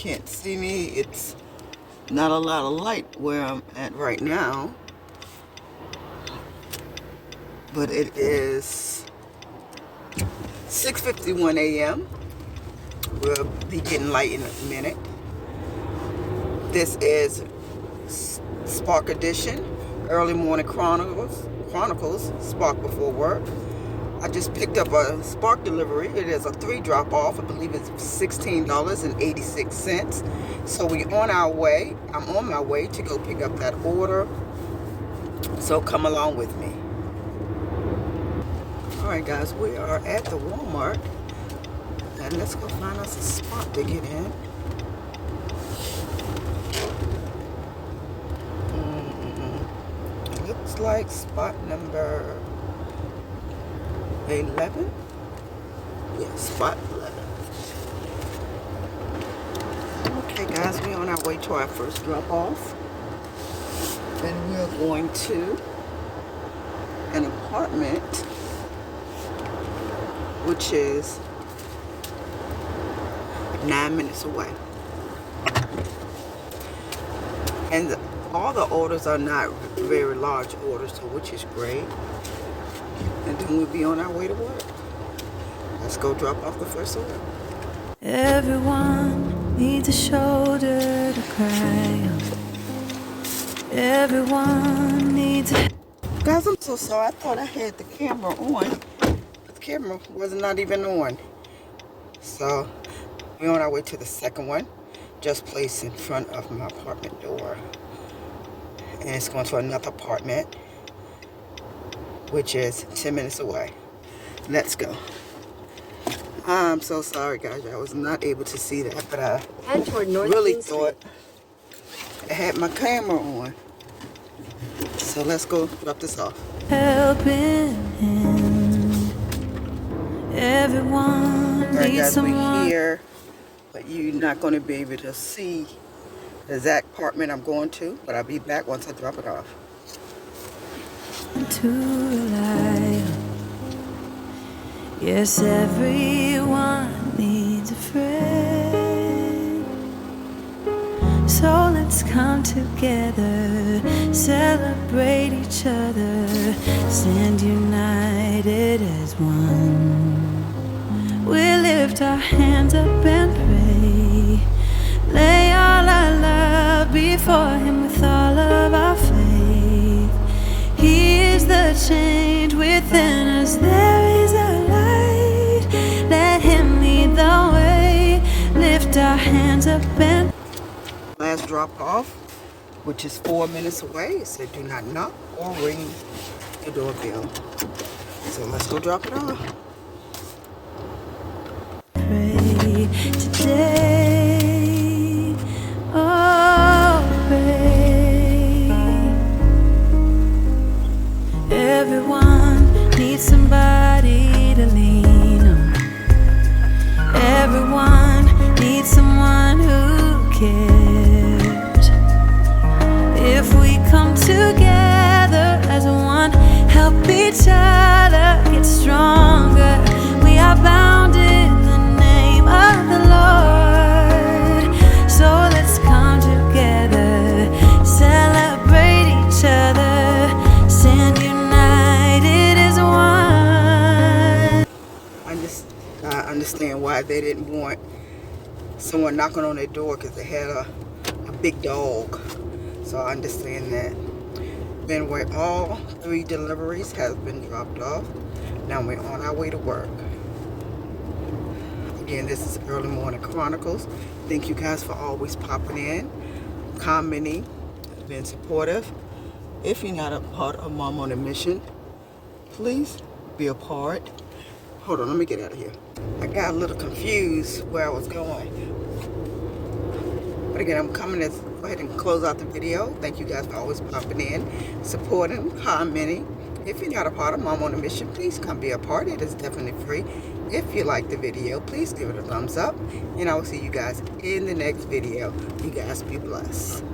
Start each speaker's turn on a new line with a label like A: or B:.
A: can't see me. It's not a lot of light where I'm at right now. But it is 6:51 a.m. We'll be getting light in a minute. This is Spark Edition, Early Morning Chronicles, Spark Before Work. I just picked up a Spark delivery. It is a 3 drop off. I believe it's $16.86. So we're on our way. I'm on my way to go pick up that order. So come along with me. Alright guys, we are at the Walmart. And let's go find us a spot to get in. It looks like spot number 11. Yeah, spot 11. Okay guys, we're on our way to our first drop off. And we're going to an apartment which is 9 minutes away. And all the orders are not very large orders, so which is great. And then we'll be on our way to work. Let's go drop off the first order.
B: Everyone needs a shoulder to cry on. Everyone needs a...
A: Guys, I'm so sorry. I thought I had the camera on. The camera was not even on. So we're on our way to the second one. Just placed in front of my apartment door. And it's going to another apartment, which is 10 minutes away. Let's go. I'm so sorry, guys. I was not able to see that, but I really thought I had my camera on. So let's go drop this off.
B: Helping hand. Everyone needs someone.
A: We're here, but you're not going to be able to see the exact apartment I'm going to, but I'll be back once I drop it off.
B: To rely on. Yes, everyone needs a friend. So let's come together, celebrate each other, stand united as one. We lift our hands up and pray, lay all our love before Him with all of our faith. He is the change within us, there is a light. Let Him lead the way, lift our hands up and...
A: Last drop off, which is 4 minutes away. It said do not knock or ring the doorbell. So let's go drop it off.
B: Pray today, oh pray. Everyone needs somebody to lean on. Everyone needs someone who cares. If we come together as one, help each other get stronger, we are bound in the name of the Lord. So let's come together, celebrate each other, stand united as one.
A: I understand why they didn't want someone knocking on their door, because they had a big dog. So I understand that. Then where all 3 deliveries have been dropped off. Now we're on our way to work. Again, this is Early Morning Chronicles. Thank you guys for always popping in, commenting, being supportive. If you're not a part of Mom on a Mission, please be a part. Hold on, let me get out of here. I got a little confused where I was going. But again, I'm coming to go ahead and close out the video. Thank you guys for always popping in, supporting, commenting. If you're not a part of Mom on a Mission, please come be a part. It is definitely free. If you like the video, please give it a thumbs up. And I will see you guys in the next video. You guys be blessed.